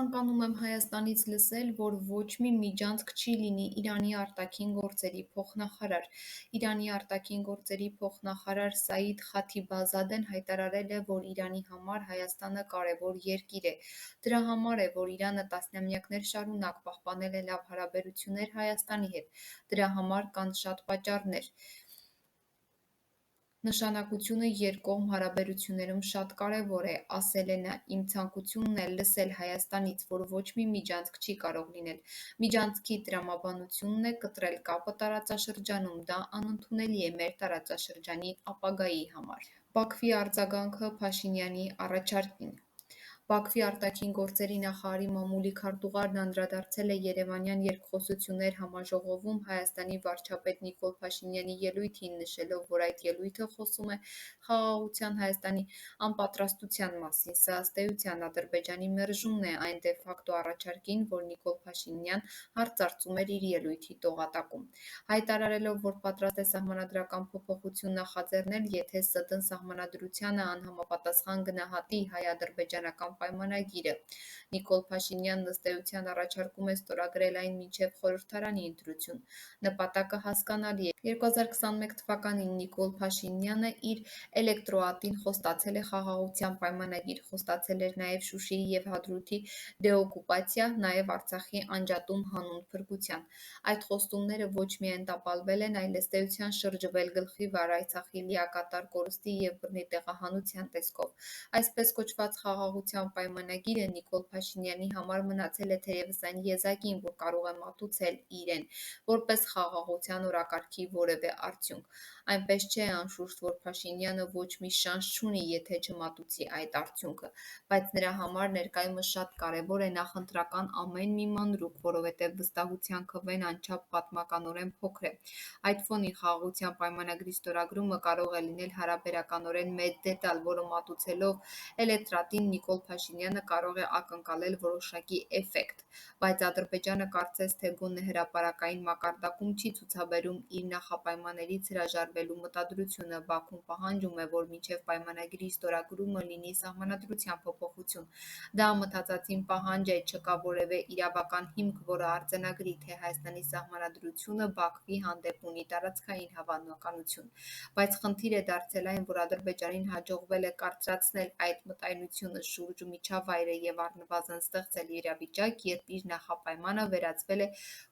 ցանկանում եմ Հայաստանից լսել, որ ոչ մի միջանցք չի լինի Իրանի արտաքին գործերի փոխնախարար։ Իրանի արտաքին գործերի փոխնախարար Սաիդ Խաթիբազադեն հայտարարել է, որ Իրանի համար Հայաստանը կարևոր երկիր է։ Դրա համար է, որ Իրանը տասնամյակներ շարունակ պահպանել է լավ հարաբերություններ Հայաստանի հետ։ Դրա համար կան շատ պատճառներ։ Նշանակությունը երկկողմ հարաբերություններում շատ կարևոր է, ասել է նա։ Իմ ցանկությունն է լսել Հայաստանից, որ ոչ մի միջանցք չի կարող լինել։ Միջանցքի տրամաբանությունն է կտրել կապը տարածաշրջանում, դա անընդունելի է մեր տարածաշրջանի ապագայի համար։ Բաքվի արձագանքը Փաշինյանի առաջարկին։ Բաքվի արտաքին գործերի նախարարի մամուլի քարտուղարն անդրադարձել է երևանյան երկխոսություններ համաժողովում Հայաստանի վարչապետ Նիկոլ Փաշինյանի ելույթին, նշելով, որ այդ ելույթը խոսում է խաղաղության Հայաստանի անպատրաստության մասին։ Սա ըստ էության Ադրբեջանի մերժումն է այն դե ֆակտո առաջարկին, որ Նիկոլ Փաշինյան հարցարծում էր իր ելույթի տողատակում։ Հայտարարելով, որ պատրաստ է սահմանադրական փոփոխություն նախաձեռնել, եթե ՍՏ-ն սահմանադրությանը անհամապատասխան գնահատի հայ-ադրբեջանական պայմանագիրը, Նիկոլ Փաշինյանն ըստ էության առաջարկում է ստորագրել այն մինչև խորհրդարանի ընտրություն։ Նպատակը հասկանալի է։ 2021 թվականին Նիկոլ Փաշինյանը իր էլեկտրոատին խոստացել է խաղաղության պայմանագիր, խոստացել էր նաև Շուշիի և Հադրութի դեօկուպացիա, նաև Արցախի անջատում հանուն փրկության։ Այդ խոստումները ոչ միայն տապալվել են, այլ ըստ էության շրջվել գլխի վար Արցախի լիակատար կորստի և բռնի տեղահանության տեսքով։ Այսպես կոչված խաղաղության պայմանագիրը Նիկոլ Փաշինյանի համար մնացել է թերևս այն եզակին, որ կարող է մատուցել իրեն, որպես խաղաղության օրակարգի որևէ արդյունք։ Այնպես չէ, անշուշտ, որ Փաշինյանը ոչ մի շանս չունի, եթե չմատուցի այդ արդյունքը, բայց նրա համար ներկայումս շատ կարևոր է նախընտրական ամեն մի մանրուք, որովհետև վստահության քվեն անչափ պատմականորեն փոքր է։ Այդ ֆոնին խաղաղության պայմանագրի ստորագրումը կարող է լինել հարաբերականորեն մեծ դետալ, որը մատուցելով էլեկտրատին Նիկոլ Փաշինյանը կարող է ակնկալել որոշակի էֆեկտ, բայց Ադրբեջանը կարծես թե գոնե հրապարակային մակարդակում չի ցուցաբերում իր նախապայմաններից հրաժարվելու մտադրությունը։ Բաքուն պահանջում է, որ մինչև պայմանագրի ստորագրումը լինի սահմանադրության փոփոխություն։ Դա մտածածին պահանջ է, չկա որևէ իրավական հիմք, որը արձանագրի, թե Հայաստանի սահմանադրությունը Բաքվի հանդեպ ունի տարածքային հավանականություն։ Բայց խնդիր է դարձել այն, որ Ադրբեջանին հաջողվել է կարծրացնել այդ մտայնությունը շուրջ միջավայրը և առնվազն ստեղծել իրավիճակ, երբ իր նախապայմանը վերածվել է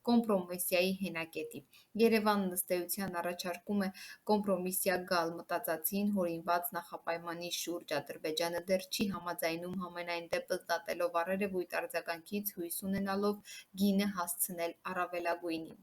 կոմպրոմիսայի հենակետի։ Երևանն ըստ էության առաջարկում է կոմպրոմիսյա գալ մտածածին հորինված նախապայմանի շուրջ։ Ադրբեջանը դեռ չի համաձայնում, համենայն դեպս դատելով առերևույթ արձագանքից հույս ունենալով գինը հասցնել առավելագույնի։